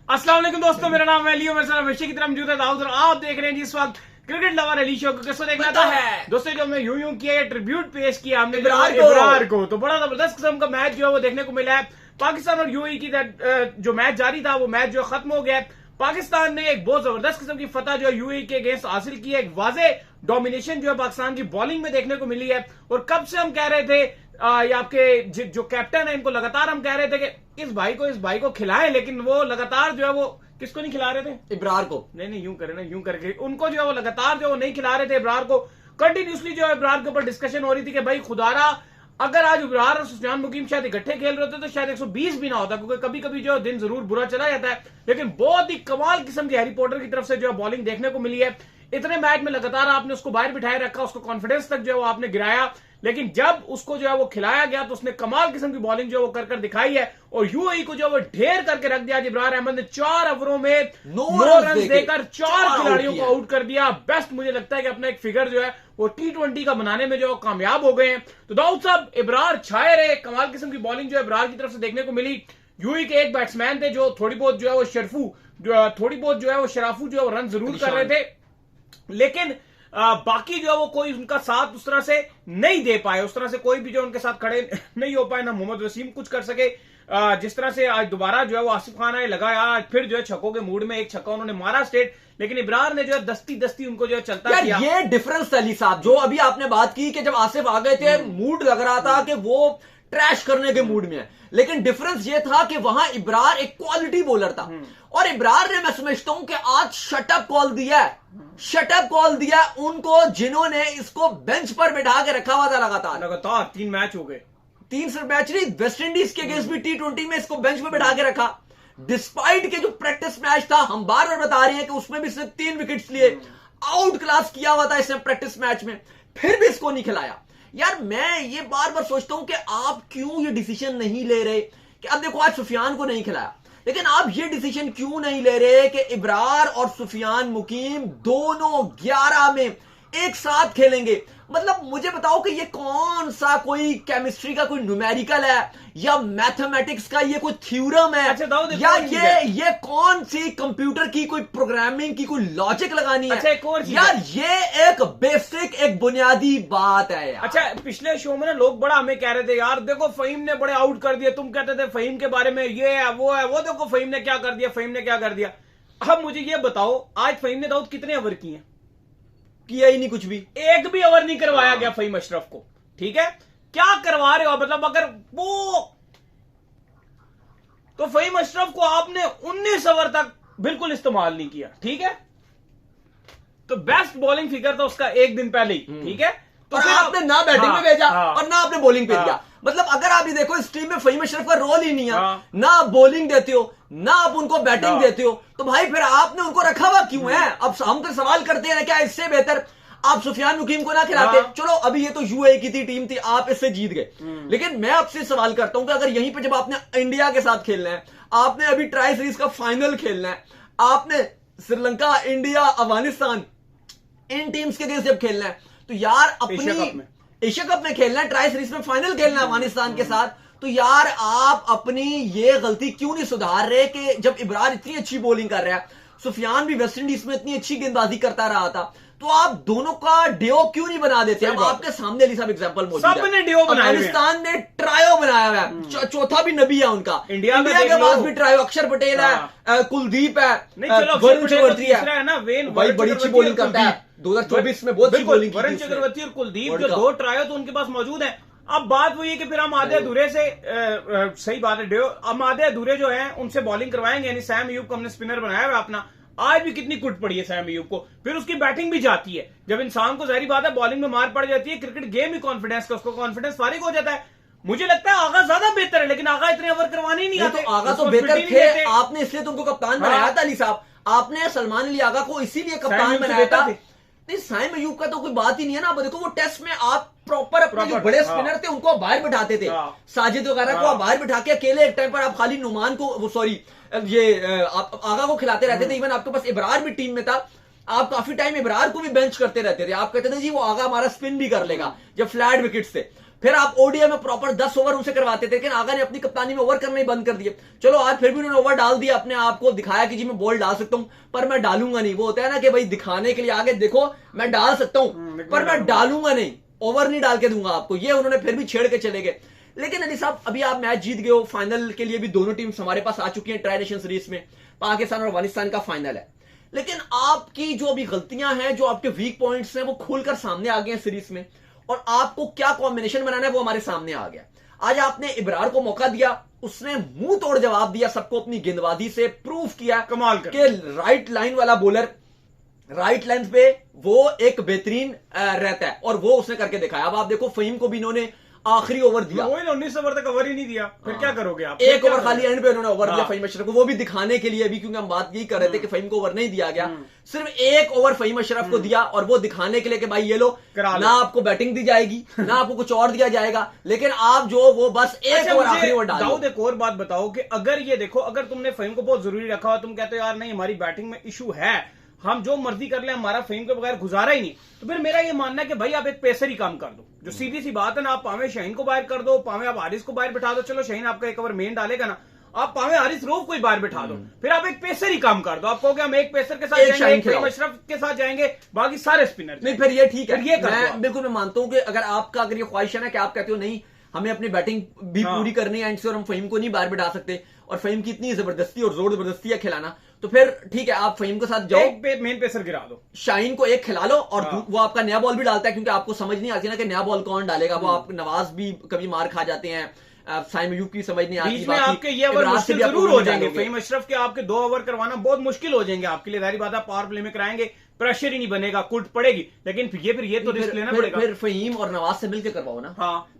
अस्सलाम वालेकुम दोस्तों, मेरा नाम है लियो, मेरे साथ हमेशा की तरह मौजूद है दाऊद और आप देख रहे हैं जी इस वक्त क्रिकेट लवर अली शो को। किसको देखना था दोस्तों? जो हमने यूं किया ट्रिब्यूट पेश किया हमने इब्रार को, तो बड़ा जबरदस्त किस्म का मैच जो है वो देखने को मिला है। पाकिस्तान और यूएई की जो मैच जारी था वो मैच जो खत्म हो गया है। पाकिस्तान ने एक बहुत जबरदस्त किस्म की फतह जो है यूएई के अगेंस्ट हासिल की है। एक वाजे डोमिनेशन जो है पाकिस्तान की बॉलिंग में देखने को मिली है। और कब से हम कह रहे थे ये आपके जो कैप्टन है इनको लगातार हम कह रहे थे कि इस भाई को खिलाएं, लेकिन वो लगातार जो है वो किसको नहीं खिला रहे थे? इब्रार को। नहीं यूं करे ना, यूं करके उनको जो है वो लगातार जो नहीं खिला रहे थे इब्रार को। कंटिन्यूसली जो है इब्रार के ऊपर डिस्कशन हो रही थी कि भाई खुदारा अगर आज इब्रार और सुफियान मुकीम शायद इकट्ठे खेल रहे होते तो शायद 120 भी ना होता, क्योंकि कभी कभी जो दिन जरूर बुरा चला जाता है। लेकिन बहुत ही कमाल किस्म की हैरी पॉटर की तरफ से जो है बॉलिंग देखने को मिली है। इतने मैच में लगातार आपने उसको बाहर बिठाए रखा, उसको कॉन्फिडेंस तक जो है वो आपने गिराया, लेकिन जब उसको जो है वो खिलाया गया तो उसने कमाल किस्म की बॉलिंग जो है वो कर दिखाई है। और यूएई को जो है वो ढेर करके रख दिया। इब्रार अहमद ने 4 ओवरों में 9 रन देकर 4 खिलाड़ियों को आउट कर दिया। बेस्ट मुझे लगता है कि अपना एक फिगर जो है वो T20 का बनाने में जो कामयाब हो गए हैं। तो दाऊद साहब इब्रार छाए रहे, कमाल किस्म की बॉलिंग जो है इब्रार की तरफ से देखने को मिली। यूएई के एक बैट्समैन थे जो थोड़ी बहुत जो है वो शराफू जो है वो रन जरूर कर रहे थे, लेकिन बाकी जो है वो कोई उनका साथ उस तरह से नहीं दे पाए। उस तरह से कोई भी जो उनके साथ खड़े नहीं हो पाए, ना मोहम्मद वसीम कुछ कर सके। जिस तरह से आज दोबारा जो है वो आसिफ खान आए लगाया, आज फिर जो है छक्कों के मूड में एक छक्का उन्होंने मारा स्टेट, लेकिन इब्रार ने जो है दस्ती उनको जो है चलता किया। ये डिफरेंस था अली साहब, जो अभी आपने बात की कि जब आसिफ आ गए थे मूड लग रहा था कि वो ट्रैश करने के मूड में है, लेकिन डिफरेंस ये था कि वहां इब्रार एक क्वालिटी बॉलर था और इब्रार ने, मैं समझता हूं कि आज शटअप कॉल दिया उनको जिन्होंने इसको बेंच पर बैठा के रखा हुआ था लगातार 3 मैच हो गए। 3 सिर्फ मैच नहीं, वेस्ट इंडीज के अगेंस्ट भी T20 में इसको बेंच पर बैठा के रखा। डिस्पाइट के जो प्रैक्टिस मैच था, हम बार बार बता रहे हैं कि उसमें भी सिर्फ 3 विकेट्स लिए, आउट क्लास किया हुआ था इसने प्रैक्टिस मैच में, फिर भी इसको नहीं खिलाया। यार मैं ये बार बार सोचता हूं कि आप क्यों ये डिसीजन नहीं ले रहे कि अब देखो आज सुफियान को नहीं खिलाया, लेकिन आप ये डिसीजन क्यों नहीं ले रहे कि इब्रार और सुफियान मुकीम दोनों 11 में एक साथ खेलेंगे? मतलब मुझे बताओ कि ये कौन सा कोई केमिस्ट्री का कोई न्यूमेरिकल है या मैथमेटिक्स का ये कोई थ्योरम है? अच्छा, या ये कौन सी कंप्यूटर की कोई प्रोग्रामिंग की कोई लॉजिक लगानी है? अच्छा, एक और यार ये एक बेसिक एक बुनियादी बात है यार। अच्छा, पिछले शो में ना लोग बड़ा हमें कह रहे थे यार देखो फहीम ने बड़े आउट कर दिए, तुम कहते थे फहीम के बारे में ये है वो देखो फहीम ने क्या कर दिया। अब मुझे ये बताओ आज फहीम ने दाऊद कितने ओवर किए? किया ही नहीं, कुछ भी, एक भी ओवर नहीं करवाया गया फहीम अशरफ को। ठीक है, क्या करवा रहे हो? मतलब अगर वो तो फहीम अशरफ को आपने 19 ओवर तक बिल्कुल इस्तेमाल नहीं किया। ठीक है, तो बेस्ट बॉलिंग फिगर था उसका एक दिन पहले ही। ठीक है, तो फिर आपने ना बैटिंग में भेजा और ना आपने बॉलिंग पे दिया। मतलब अगर आप ये देखो इस टीम में फहीम अशरफ का रोल ही नहीं है, ना आप बॉलिंग देते हो ना आप उनको बैटिंग देते हो, तो भाई फिर आपने उनको रखा हुआ क्यों है? अब हम तो सवाल करते हैं क्या इससे बेहतर आप सुफियान मुकीम को ना खिलाते? चलो अभी ये तो यूएई की टीम थी, आप इससे जीत गए, लेकिन मैं आपसे सवाल करता हूं कि अगर यहीं पे जब आपने इंडिया के साथ खेलना है, आपने अभी ट्राई सीरीज का फाइनल खेलना है, आपने श्रीलंका, इंडिया, अफगानिस्तान इन टीम्स के अगेंस्ट जब खेलना है, तो यार अपनी एशिया कप में खेलना है, ट्राई सीरीज में फाइनल खेलना है अफगानिस्तान के साथ, तो यार आप अपनी ये गलती क्यों नहीं सुधार रहे कि जब इब्रार इतनी अच्छी बॉलिंग कर रहा है, सुफियान भी वेस्ट इंडीज में इतनी अच्छी गेंदबाजी करता रहा था, तो आप दोनों का डिओ क्यों नहीं बना देते? अब आपके सामने अली साहब एग्जांपल मौजूद है, सबने डिओ बनाया, अफगानिस्तान ने ट्रायो बनाया हुआ है, चौथा भी नबी है उनका, इंडिया के पास भी ट्रायो, अक्षर पटेल है, कुलदीप है, वरुण चक्रवर्ती है ना, भाई बड़ी अच्छी बॉलिंग करता है, 2024 में बहुत अच्छी बॉलिंग की वरुण चक्रवर्ती और कुलदीप जो 2 ट्रायो तो उनके पास मौजूद है। अब बात वही है कि फिर हम आधे अधूरे से सही बात है डिओ, हम आधे अधूरे जो हैं उनसे बॉलिंग करवाएंगे। यानी सैम अयूब को हमने स्पिनर बनाया हुआ अपना, आज भी कितनी कुट पड़ी है सैम अयूब को, फिर उसकी बैटिंग भी जाती है। जब इंसान को जाहिर बात है बॉलिंग में मार पड़ जाती है, क्रिकेट गेम ही कॉन्फिडेंस का, उसको कॉन्फिडेंस फारिग हो जाता है। मुझे लगता है आगा ज्यादा बेहतर है, लेकिन आगा इतने ओवर करवाने ही नहीं आते। तो आगा तो बेहतर थे, आपने इसलिए तुमको कप्तान बनाया था अली साहब, आपने सलमान अली आगा को इसीलिए कप्तान बनाया था। नहीं, साइम अयूब का तो कोई बात ही नहीं है ना। अब देखो वो टेस्ट में आप प्रॉपर अपने जो बड़े स्पिनर थे उनको बाहर बिठाते थे, साजिद वगैरह को आप बाहर बिठा के अकेले एक टाइम पर आप खाली नुमान को वो सॉरी ये आप आगा को खिलाते रहते थे। इवन आपके पास इब्रार भी टीम में था, आप काफी टाइम इब्रार को भी बेंच करते रहते थे, आप कहते थे जी वो आगा हमारा स्पिन भी कर लेगा जब फ्लैट विकेट्स थे। फिर आप ओडीआई में प्रॉपर 10 ओवर उनसे करवाते थे, लेकिन आगा ने अपनी कप्तानी में ओवर करना ही बंद कर दिए। चलो आज फिर भी उन्होंने ओवर डाल दिया, अपने आप को दिखाया कि जी मैं बॉल डाल सकता हूं, पर मैं डालूंगा नहीं। वो होता है ना कि भाई दिखाने के लिए आगे देखो मैं डाल सकता हूं पर मैं डालूंगा नहीं, ओवर नहीं डाल के दूंगा आपको, ये उन्होंने फिर भी छेड़ के चले गए। लेकिन अली साहब अभी आप मैच जीत गए हो, फाइनल के लिए भी दोनों टीम्स हमारे पास आ चुकी हैं ट्राई नेशन सीरीज में, पाकिस्तान और अफगानिस्तान का फाइनल है। लेकिन आपकी जो अभी गलतियां हैं, जो आपके वीक पॉइंट्स हैं, वो खुलकर सामने आ गए हैं सीरीज में, और आपको क्या कॉम्बिनेशन बनाना है वो हमारे सामने आ गया। आज आपने इब्रार को मौका दिया, उसने मुंह तोड़ जवाब दिया सबको अपनी गेंदबाजी से, प्रूफ किया कमाल कि राइट लाइन वाला बॉलर राइट लाइन पे वो एक बेहतरीन रहता है, और वो उसने करके दिखाया। अब आप देखो फहीम को भी इन्होंने आखिरी ओवर दिया, 19 ओवर तक ओवर ही नहीं दिया, फिर क्या करोगे आप? एक ओवर खाली एंड पे उन्होंने ओवर दिया फहीम अशरफ को, वो भी दिखाने के लिए अभी, क्योंकि हम बात यही कर रहे थे कि फहीम को ओवर नहीं दिया गया, सिर्फ एक ओवर फहीम अशरफ को दिया, और वो दिखाने के लिए कि भाई ये लो, ना आपको बैटिंग दी जाएगी ना आपको कुछ और दिया जाएगा, लेकिन आप जो वो बस एक ओवर आखिरी ओवर डालो। दाऊद एक और बात बताओ कि अगर ये देखो, अगर तुमने फहीम को बहुत जरूरी रखा हुआ, तुम कहते हो यार नहीं हमारी बैटिंग में इशू है, हम जो मर्जी कर ले, हमारा फहीम के बगैर गुजारा ही नहीं, तो फिर मेरा ये मानना है कि भाई आप एक पेसर ही काम कर दो, जो सीधी सी बात है ना, आप पावे शाहीन को बाहर कर दो, पावे आप हारिस को बाहर बिठा दो, चलो शाहीन आपका एक ओवर मेन डालेगा ना, आप पावे हारिस रऊफ को ही बाहर बिठा दो, फिर आप एक पेसर ही काम कर दो। आप कहोगे हम एक पेसर के साथ जाएंगे, एक फहीम अशरफ के साथ जाएंगे, बाकी सारे स्पिनर नहीं, फिर ये ठीक है, ये मैं बिल्कुल मैं मानता हूं कि अगर ये ख्वाहिश है ना कि आप कहते हो नहीं हमें अपनी बैटिंग भी पूरी करनी है एंड से, और हम फहीम को नहीं बाहर बिठा सकते, और फहीम की इतनी जबरदस्ती और जोर जबरदस्ती है खिलाना, तो फिर ठीक है आप फहीम के साथ जाओ, एक मेन पेसर गिरा दो, शाहीन को एक खिला लो, और वो आपका नया बॉल भी डालता है, क्योंकि आपको समझ नहीं आती ना कि नया बॉल कौन डालेगा, वो आप नवाज भी कभी मार खा जाते हैं, साइम अयूब की समझ नहीं आती, बीच में आपके ये ओवर मुश्किल जरूर हो जाएंगे, फहीम अशरफ के आपके 2 ओवर करवाना बहुत मुश्किल हो जाएंगे आपके लिए, जाहिर बात है पावर प्ले में कराएंगे, प्रेशर ही नहीं बनेगा, कुट पड़ेगी, लेकिन फिर ये तो रिस्क लेना पड़ेगा। फिर फहीम और नवाज से मिलकर करवाओ ना,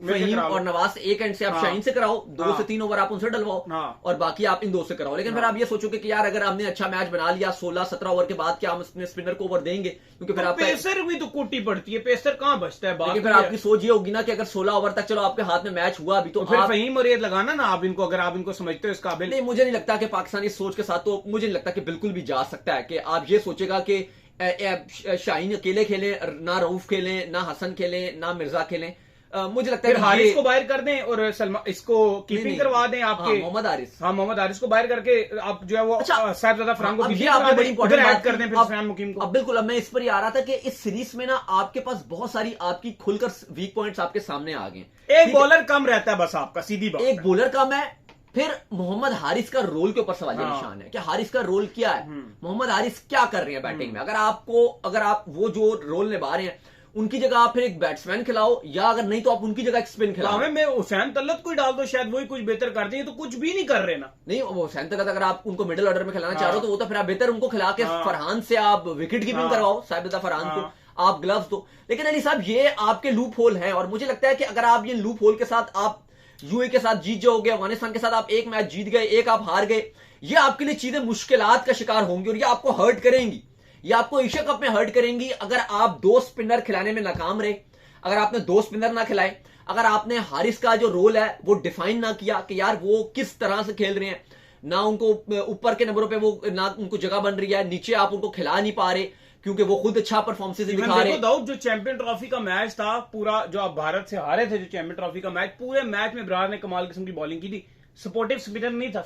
फहीम और नवाज से एक एंड से आप शाहीन से कराओ, 2 से 3 ओवर आप उनसे डलवाओ, और बाकी आप इन 2 से कराओ। लेकिन फिर आप ये सोचोगे कि यार अगर हमने अच्छा मैच बना लिया 16-17 ओवर के बाद, क्या हम अपने स्पिनर को ओवर देंगे, क्योंकि फिर आप पेसर भी तो कुटी पड़ती है, पेसर कहां बचता है, लेकिन फिर आपकी सोच ये होगी ना कि अगर 16 ओवर तक चलो आपके हाथ में मैच हुआ अभी, तो फिर फहीम और ये लगाना ना आप इनको, अगर आप इनको समझते हो इस काबिल। नहीं, मुझे नहीं लगता कि पाकिस्तान इस सोच के साथ, तो मुझे नहीं लगता कि बिल्कुल भी जा सकता है कि आप ये सोचेगा कि शाहीन अकेले खेले, ना रऊफ खेले, ना हसन खेले, ना मिर्जा खेले। मुझे लगता है फिर हारिस को बाहर कर दें और सलमान इसको कीपिंग करवा दें आपके, मोहम्मद हारिस, मोहम्मद हारिस को बाहर करके आप जो है वो साहिबजादा फरहान को बड़ी इंपॉर्टेंट बात कर दें, फिर सुफियान मुकीम को। अब बिल्कुल, अब मैं इस पर ही आ रहा था कि इस सीरीज में ना आपके पास बहुत सारी आपकी खुलकर वीक पॉइंट्स आपके सामने आ गए, एक बॉलर कम रहता है बस आपका, सीधी बात, एक बॉलर कम है। फिर मोहम्मद हारिस का रोल के ऊपर सवाल निशान है कि हारिस का रोल क्या है, मोहम्मद हारिस क्या कर रहे हैं बैटिंग में। अगर आप वो जो रोल निभा रहे हैं उनकी जगह आप फिर एक बैट्समैन खिलाओ, या अगर नहीं तो आप उनकी जगह एक स्पिन खिलाओ। मैं हुसैन तलत को ही डाल दो, शायद वही कुछ बेहतर कर देंगे, तो कुछ भी नहीं कर रहे ना। नहीं, वो हुसैन तलत अगर आप उनको मिडिल ऑर्डर में खिलाना चाह रहे हो, तो वो तो फिर आप बेहतर उनको खिला के फरहान से आप विकेट कीपिंग करवाओ, साहिबजादा फरहान को आप ग्लव्स दो। लेकिन अली साहब ये आपके लूप होल है, और मुझे लगता है कि अगर आप ये लूप होल के साथ आप यूए के साथ जीत जाओगे, अफगानिस्तान के साथ आप एक मैच जीत गए, एक आप हार गए, ये आपके लिए चीजें मुश्किलात का शिकार होंगी, और ये आपको हर्ट करेंगी, ये आपको एशिया कप में हर्ट करेंगी। अगर आप 2 स्पिनर खिलाने में नाकाम रहे, अगर आपने 2 स्पिनर ना खिलाए, अगर आपने हारिस का जो रोल है वो डिफाइन ना किया कि यार वो किस तरह से खेल रहे हैं, ना उनको ऊपर के नंबरों पे वो ना उनको जगह बन रही है, नीचे आप उनको खिला नहीं पा रहे क्योंकि वो खुद अच्छा परफॉर्मेंस दिखा रहे हैं। दाऊद जो चैंपियन ट्रॉफी का मैच था पूरा, जो आप भारत से हारे थे, जो चैंपियन ट्रॉफी का मैच, पूरे मैच में इब्रार ने कमाल किस्म की बॉलिंग की थी, सपोर्टिव स्पिनर नहीं था,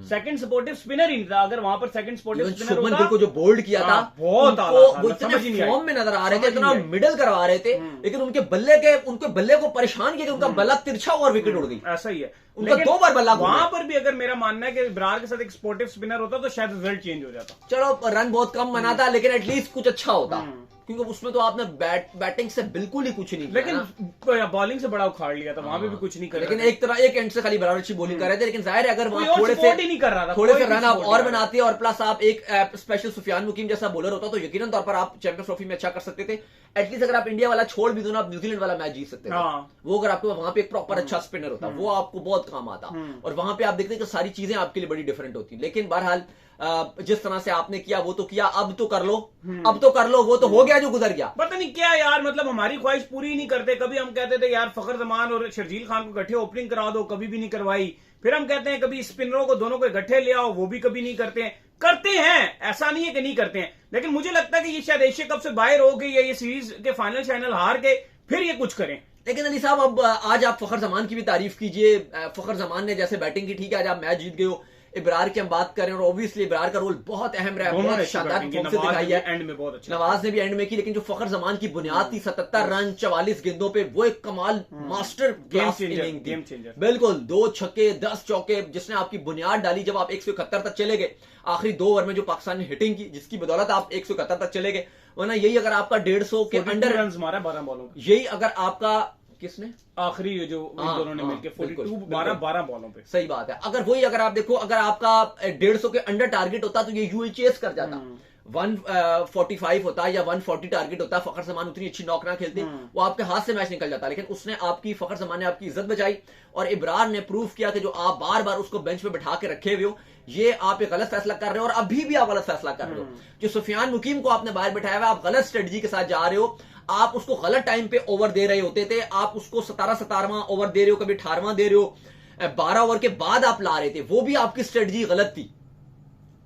सेकंड सपोर्टिव स्पिनर ही नहीं था। अगर वहां पर सेकंड सपोर्टिव स्पिनर होता, गिल को जो बोल्ड किया था, बहुत वो इतने फॉर्म में नजर आ रहे थे, इतना मिडल करवा रहे थे, लेकिन उनके बल्ले को परेशान किया कि उनका बल्ला तिरछा और विकेट उड़ गई। ऐसा ही है, उनका 2 बार बल्ला। वहां पर भी अगर मेरा मानना है कि इब्रार के साथ एक स्पोर्टिव स्पिनर होता तो शायद रिजल्ट चेंज हो जाता। चलो रन बहुत कम बना था, लेकिन एटलीस्ट कुछ अच्छा होता, क्योंकि उसमें तो आपने बैटिंग से बिल्कुल ही कुछ नहीं किया, लेकिन बॉलिंग से बड़ा उखाड़ लिया था, वहां पे भी कुछ नहीं कर रहे, लेकिन एक एंड से खाली बराबर अच्छी बॉलिंग कर रहे थे। लेकिन जाहिर है अगर वहां थोड़े से रन आप और बनाते और प्लस आप एक स्पेशल सुफियान मुकीम जैसा बॉलर होता तो यकीनन तौर पर आप चैंपियंस ट्रॉफी में अच्छा कर सकते थे। एटलीस्ट अगर आप इंडिया वाला छोड़ भी दो ना, आप न्यूजीलैंड वाला मैच जीत सकते थे। वो अगर आपको वहां पे एक प्रॉपर अच्छा स्पिनर होता, वो आपको बहुत काम आता, और वहां पे आप देखते हैं कि सारी चीजें आपके लिए बड़ी डिफरेंट होती। लेकिन बहरहाल जिस तरह से आपने किया वो तो किया, अब तो कर लो, वो तो हो गया जो गुजर गया। पता नहीं क्या यार, मतलब हमारी ख्वाहिश पूरी नहीं करते। कभी हम कहते थे यार फखर जमान और शर्जील खान को इकट्ठे ओपनिंग करा दो, कभी भी नहीं करवाई। फिर हम कहते हैं कभी स्पिनरों को दोनों को इकट्ठे ले आओ, वो भी कभी नहीं करते हैं। करते हैं, ऐसा नहीं है कि नहीं करते हैं, लेकिन मुझे लगता है कि ये शायद एशिया कप से बाहर हो गए या ये सीरीज के फाइनल हार के फिर ये कुछ करें, लेकिन अली साहब अब आज आप फखर जमान की भी तारीफ कीजिए। फखर जमान ने जैसे बैटिंग की, ठीक है आज आप मैच जीत गए हो। इब्रार की हम बात करें और ऑब्वियसली इब्रार का रोल बहुत अहम रहा है, बहुत शानदार परफॉर्मेंस दिखाई है एंड में बहुत अच्छा, नवाज ने भी एंड में की। लेकिन जो फखर जमान की बुनियाद थी 77 रन 44 गेंदों पे, वो एक कमाल master class inning game changer, बिल्कुल 2 छक्के 10 चौके जिसने आपकी बुनियाद डाली। जब आप 171 तक चले गए आखिरी 2 ओवर में, जो पाकिस्तान ने हिटिंग की जिसकी बदौलत आप 171 तक चले गए, वरना यही अगर आपका 150 के अंडर रन मारा 12 बॉलों पे, यही अगर आपका किसने आखिरी जो दोनों ने मिलकर 42 12 बॉलों पे, सही बात है। अगर आप देखो अगर आपका 150 के अंडर टारगेट होता तो ये यूएई चेस कर जाता, 145 होता या 140 टारगेट होता, फखर जमान उतनी अच्छी नॉक ना खेलते, वो आपके हाथ से मैच निकल जाता। लेकिन उसने आपकी फखर जमान ने आपकी इज्जत बचाई और इब्रार ने प्रूव किया कि जो आप बार बार उसको बेंच पे बैठा के रखे हुए हो, ये आप एक गलत फैसला कर रहे हो और अभी भी आप गलत फैसला कर रहे हो। जो सुफियान मुकीम को आपने बाहर बैठाया हुआ, आप गलत स्ट्रेटजी के साथ जा रहे हो। आप उसको गलत टाइम पे ओवर दे रहे होते थे, आप उसको 17वां ओवर दे रहे हो, कभी 18वां दे रहे हो, 12 ओवर के बाद आप ला रहे थे, वो भी आपकी स्ट्रेटजी गलत थी।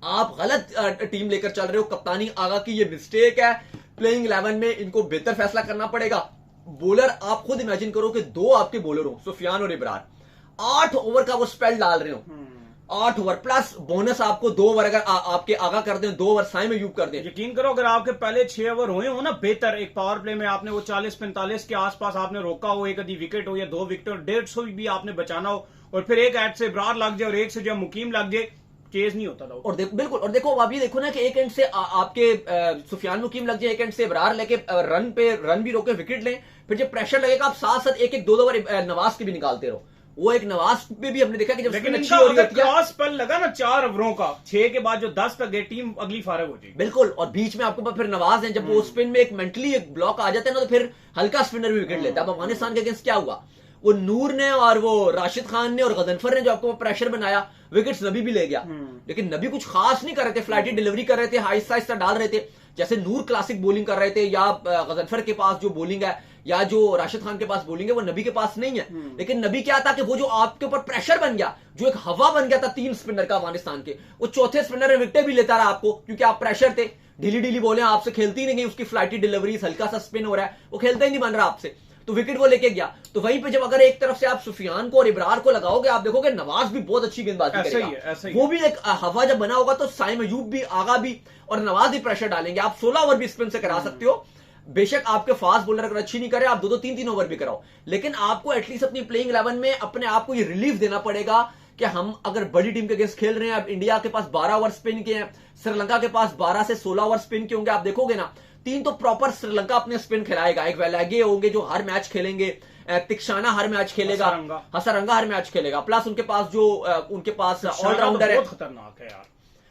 आप गलत टीम लेकर चल रहे हो। कप्तानी आगा की ये मिस्टेक है। प्लेइंग 11 में इनको बेहतर फैसला करना पड़ेगा। बॉलर आप खुद इमेजिन करो कि 2 आपके बॉलर हो, सुफियान और इब्रार, 8 ओवर का वो स्पेल डाल रहे हो, 8 ओवर प्लस बोनस आपको 2 ओवर अगर आपके आगा कर दें, 2 ओवर साइम यूब कर दें। यकीन करो अगर आपके पहले 6 ओवर हुए हो ना बेहतर, एक पावर प्ले में आपने वो 40-45 के आसपास आपने रोका हो, एक आधी विकेट हो या 2 विकेट और 150 भी आपने बचाना हो, और फिर एक एंड से इब्रार लग जाए और एक से जो मुकीम लग जाए, चेज नहीं होता था। और बिल्कुल, और देखो आप ये देखो ना कि एक एंड से आपके सुफियान मुकीम लग जाए, एक एंड से इब्रार लेके रन भी रोके, विकेट लें, फिर जब प्रेशर लगेगा आप साथ साथ एक 2 ओवर नवाज के भी निकालते रहो। वो एक नवाज पे भी हमने देखा कि जब लेकिन इनका क्रॉस स्पेल लगा ना 4 ओवरों का, 6 के बाद जो 10 तक गए, टीम अगली फारग हो जाएगी। बिल्कुल, और बीच में आपके पास फिर नवाज है, जब वो स्पिन में एक मेंटली एक ब्लॉक आ जाते हैं ना, तो फिर हल्का स्पिनर भी विकेट लेता है। अब अफगानिस्तान के अगेंस्ट क्या हुआ, वो नूर ने और वो राशिद खान ने और गजनफर ने जो आपको प्रेशर बनाया, विकेट्स नबी भी ले गया। लेकिन नबी कुछ खास नहीं कर रहे थे, फ्लाइटी डिलीवरी कर रहे थे, आहिस्ता आहिस्ता डाल रहे थे। जैसे नूर क्लासिक बॉलिंग कर रहे थे, या गजनफर के पास जो बॉलिंग है या जो राशिद खान के पास बॉलिंग है वो नबी के पास नहीं है। लेकिन नबी क्या था कि वो जो आपके ऊपर प्रेशर बन गया, जो एक हवा बन गया था 3 स्पिनर का अफगानिस्तान के, वो चौथे स्पिनर में विकेट भी लेता रहा आपको, क्योंकि आप प्रेशर थे। ढीली ढीली बॉलें आपसे खेलती नहीं गई, उसकी फ्लाइटी डिलीवरी, हल्का सा स्पिन हो रहा है, वो खेलता ही नहीं बन रहा आपसे, तो विकेट वो लेके गया। तो वहीं पे जब अगर एक तरफ से आप सुफियान को और इब्रार को लगाओगे, आप देखोगे नवाज भी बहुत अच्छी गेंदबाजी करेगा, वो भी एक हवा जब बना होगा तो साइम अयूब भी, आगा भी और नवाज भी प्रेशर डालेंगे। आप 16 ओवर भी स्पिन से करा सकते हो। बेशक आपके फास्ट बॉलर अगर अच्छी नहीं करे, आप 2-2 3-3 ओवर भी कराओ, लेकिन आपको एटलीस्ट अपनी प्लेइंग 11 में अपने आप को ये रिलीफ देना पड़ेगा कि हम अगर बड़ी टीम के अगेंस्ट खेल रहे हैं। अब इंडिया के पास 12 ओवर स्पिन के हैं, श्रीलंका के पास 12 से 16 ओवर स्पिन के होंगे। आप देखोगे ना, 3 तो प्रॉपर श्रीलंका अपने स्पिन खिलाएगा, एक वेलागे होंगे जो हर मैच खेलेंगे, तिक्षाना हर मैच खेलेगा, हसरंगा हर मैच खेलेगा, प्लस उनके पास जो उनके पास ऑलराउंडर है, खतरनाक है यार।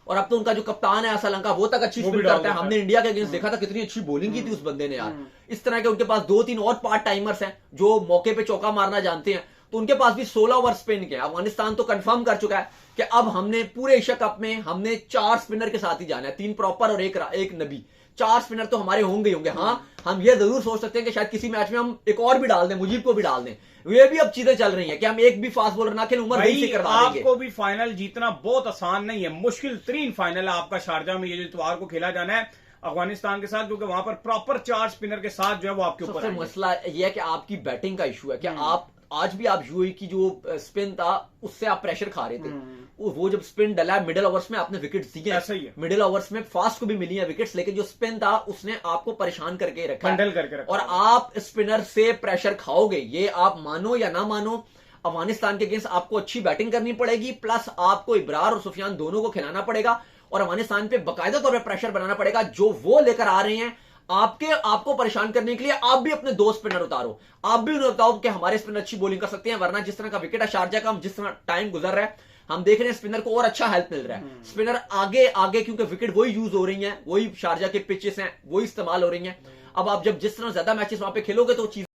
और अब तो उनका जो कप्तान है श्रीलंका, वो तक अच्छी स्पिन करता है। हमने इंडिया के अगेंस्ट देखा था कितनी अच्छी बॉलिंग की थी उस बंदे ने यार। इस तरह के उनके पास 2-3 और पार्ट टाइमर्स हैं जो मौके पे चौका मारना जानते हैं, तो उनके पास भी 16 ओवर स्पिन के। अफगानिस्तान तो कंफर्म कर चुका है कि अब हमने पूरे एशिया कप में हमने 4 स्पिनर के साथ ही जाना है, 3 प्रॉपर और एक नबी। 4 स्पिनर तो हमारे होंगे ही होंगे। हाँ, हम ये जरूर सोच सकते हैं कि शायद किसी मैच में हम एक और भी डाल दें, मुजीब को भी डाल दें। ये भी अब चीजें चल रही हैं कि हम एक भी फास्ट बॉलर ना खेलें, उमर वही से करवा देंगे। आपको भी फाइनल जीतना बहुत आसान नहीं है, मुश्किल तरीन फाइनल है आपका शारजा में, ये जो इतवार को खेला जाना है अफगानिस्तान के साथ, क्योंकि वहां पर प्रॉपर 4 स्पिनर के साथ जो है वो आपके ऊपर। सबसे मसला ये है कि आपकी बैटिंग का इशू है कि आप आज भी आप यूएई की जो स्पिन था उससे आप प्रेशर खा रहे थे। वो जब स्पिन डला मिडिल ओवर्स में आपने विकेट्स दिए, ऐसा ही है। मिडिल ओवर्स में फास्ट को भी मिली है विकेट्स, लेकिन जो स्पिन था उसने आपको परेशान करके रखा और आप स्पिनर से प्रेशर खाओगे, ये आप मानो या ना मानो। अफगानिस्तान के अगेंस्ट आपको अच्छी बैटिंग करनी पड़ेगी, प्लस आपको इब्रार और सुफियान दोनों को खिलाना पड़ेगा और अफगानिस्तान पे बाकायदा तौर पर प्रेशर बनाना पड़ेगा। जो वो लेकर आ रहे हैं आपको परेशान करने के लिए, आप भी अपने 2 स्पिनर उतारो, आप भी उन्हें बताओ कि हमारे स्पिनर अच्छी बॉलिंग कर सकते हैं। वरना जिस तरह का विकेट है शारजा का, जिस तरह टाइम गुजर रहा है, हम देख रहे हैं स्पिनर को और अच्छा हेल्प मिल रहा है। स्पिनर आगे आगे, क्योंकि विकेट वही यूज हो रही हैं, वही शारजा के पिचेस हैं, वही इस्तेमाल हो रही हैं। अब आप जब जिस तरह ज्यादा मैचेस वहां पे खेलोगे तो चीजें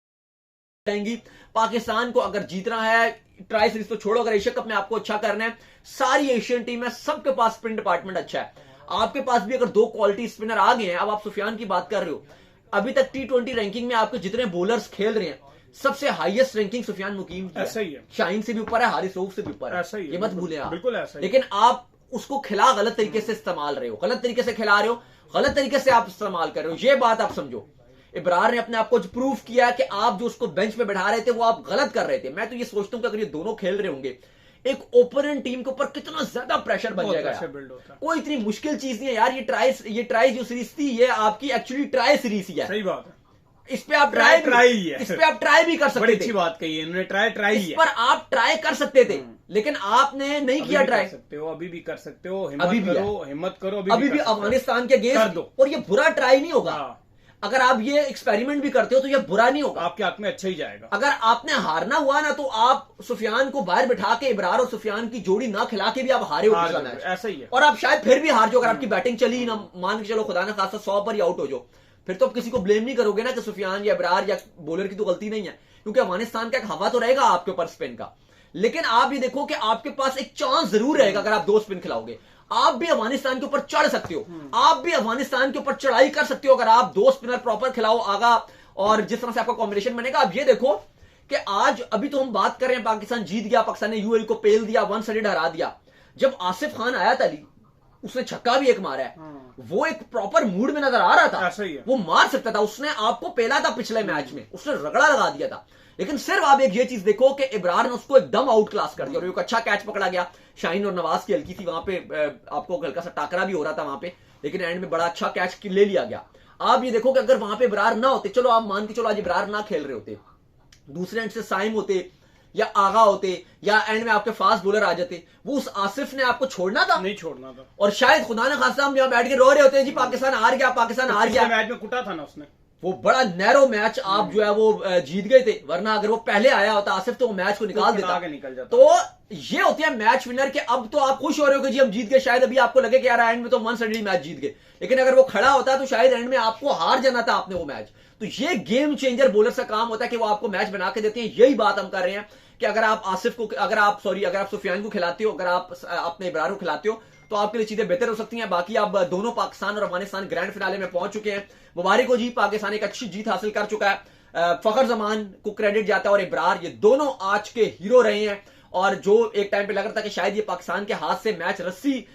रहेंगी। पाकिस्तान को अगर जीतना है, ट्राई सीरीज तो छोड़ो, अगर एशिया कप में आपको अच्छा करना है, सारी एशियन टीम है, सबके पास स्पिन डिपार्टमेंट अच्छा है। आपके पास भी अगर 2 क्वालिटी स्पिनर आ गए हैं, अब आप सुफियान की बात कर रहे हो, अभी तक T20 रैंकिंग में आपके जितने बॉलर्स खेल रहे हैं, सबसे हाईएस्ट रैंकिंग सुफियान मुकीम की ऐसा ही है। शाहीन से भी ऊपर है, हारिस रऊफ से भी ऊपर है, ऐसा ही है, ये मत भूलें आप। बिल्कुल ऐसा ही। लेकिन आप उसको खिला गलत तरीके से इस्तेमाल रहे हो, गलत तरीके से खिला रहे हो, गलत तरीके से आप इस्तेमाल कर रहे हो, ये बात आप समझो। इब्रार ने अपने आप को प्रूव किया कि आप जो उसको बेंच पे बैठा रहे थे वो आप गलत कर रहे थे। मैं तो ये सोचता हूं कि अगर ये दोनों खेल रहे होंगे एक ओपोनेंट टीम के ऊपर कितना ज्यादा प्रेशर बन जाएगा यार। कोई इतनी मुश्किल चीज नहीं है यार। ये ट्राई जो सीरीज थी ये आपकी एक्चुअली ट्राई सीरीज ही है। सही बात है। इस पे आप ट्राई भी कर सकते थे। बड़ी अच्छी बात कही है इन्होंने, ट्राई इस पर आप ट्राई कर सकते थे लेकिन आपने नहीं किया ट्राई। सकते हो, अभी भी कर सकते हो, हिम्मत करो अभी भी अफगानिस्तान के अगेंस्ट दो और ये बुरा ट्राई नहीं होगा। अगर आप ये एक्सपेरिमेंट भी करते हो तो ये बुरा नहीं होगा, आपके हाथ में अच्छा ही जाएगा। अगर आपने हारना हुआ ना तो आप सुफियान को बाहर बिठा के इब्रार और सुफियान की जोड़ी ना खिला के भी आप हारे हो पिछला मैच, ऐसा ही है। और आप शायद फिर भी हार जाओ। अगर आपकी बैटिंग चली ना, मान के चलो खुदा ना खासा 100 पर ही आउट हो जाओ, फिर तो आप किसी को ब्लेम नहीं करोगे ना कि सुफियान या इब्रार या बॉलर की तो गलती नहीं है, क्योंकि अफगानिस्तान का एक हवा तो रहेगा आपके ऊपर स्पिन का। लेकिन आप ये देखो कि आपके पास एक चांस जरूर रहेगा अगर आप 2 स्पिन खिलाओगे। आप भी अफगानिस्तान के ऊपर चढ़ सकते हो, आप भी अफगानिस्तान के ऊपर चढ़ाई कर सकते हो अगर आप 2 स्पिनर प्रॉपर खिलाओ आगा। और जिस तरह से आपका कॉम्बिनेशन बनेगा, आप ये देखो कि आज अभी तो हम बात कर रहे हैं पाकिस्तान जीत गया, पाकिस्तान ने यूएई को पेल दिया, 1 साइडेड हरा दिया। जब आसिफ खान आया था अली, उसने छक्का भी एक मारा है, वो एक प्रॉपर मूड में नजर आ रहा था, वो मार सकता था, उसने आपको पेला था पिछले मैच में, उसने रगड़ा लगा दिया था। लेकिन सिर्फ आप एक ये चीज देखो कि इब्रार ने उसको एकदम आउट क्लास कर दिया और एक अच्छा कैच पकड़ा गया। शाहीन और नवाज की हल्की सी वहां पे आपको हल्का सा टाकरा भी हो रहा था वहां पे, लेकिन एंड में बड़ा अच्छा कैच ले लिया गया। आप ये देखो कि अगर वहां पे इब्रार ना होते, चलो आप मान के चलो आज इब्रार ना खेल रहे होते, दूसरे एंड से साइम होते या आगा होते या एंड में आपके फास्ट बॉलर आ जाते, वो उस आसिफ ने आपको छोड़ना था? नहीं छोड़ना था। और शायद खुदा ने खासा हम यहाँ बैठ के रो रहे होते हैं जी पाकिस्तान हार गया, पाकिस्तान हार गया। मैच में कुटा था ना उसने, वो बड़ा नैरो मैच आप जो है वो जीत गए थे, वरना अगर वो पहले आया होता आसिफ तो वो मैच को निकाल देता। तो ये होती है मैच विनर के। अब तो आप खुश हो रहे हो कि जी हम जीत गए, शायद अभी आपको लगे कि यार एंड में तो 1 साइडेड मैच जीत गए, लेकिन अगर वो खड़ा होता तो शायद एंड में आपको हार जाना था आपने वो मैच। तो ये गेम चेंजर बॉलर का काम होता है कि वो आपको मैच बना के देते हैं। यही बात हम कर रहे हैं कि अगर आप आसिफ को, अगर आप सुफियान को खिलाते हो, अगर आप अपने इब्रार को खिलाते हो तो आपके लिए चीजें बेहतर हो सकती हैं। बाकी आप दोनों पाकिस्तान और अफगानिस्तान ग्रैंड फिनाले में पहुंच चुके हैं, मुबारक हो जी, पाकिस्तान एक अच्छी जीत हासिल कर चुका है। फखर जमान को क्रेडिट जाता है और इब्रार, ये दोनों आज के हीरो रहे हैं। और जो एक टाइम पे लग रहा था कि शायद ये पाकिस्तान के हाथ से मैच रस्सी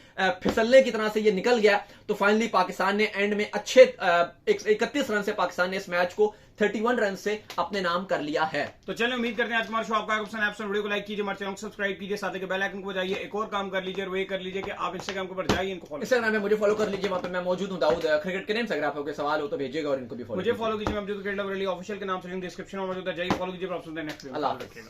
फिसलने की तरह से ये निकल गया, तो फाइनली पाकिस्तान ने एंड में अच्छे 31 रन से पाकिस्तान ने इस मैच को 31 रन से अपने नाम कर लिया है। तो चलिए उम्मीद करते हैं आज हमारा शो आपका पसंद है। वीडियो को लाइक कीजिए, हमारे चैनल को सब्सक्राइब कीजिए, साथ ही बेल आइकन को बजाइए। एक और काम कर लीजिए और वो ये कर लीजिए कि आप इंस्टाग्राम के ऊपर जाइए, इनको फॉलो, इंस्टाग्राम में मुझे फॉलो कर लीजिए, वहां पे मैं मौजूद हूं दाऊद क्रिकेट के नेम से। अगर आपको सवाल हो तो भेजिएगा और इनको भी फॉलो, मुझे फॉलो कीजिए। मैं ऑफिशियल के नाम से लिंक डिस्क्रिप्शन में मौजूद है, जाइए फॉलो कीजिए। नेक्स्ट अल्लाह हाफिज़।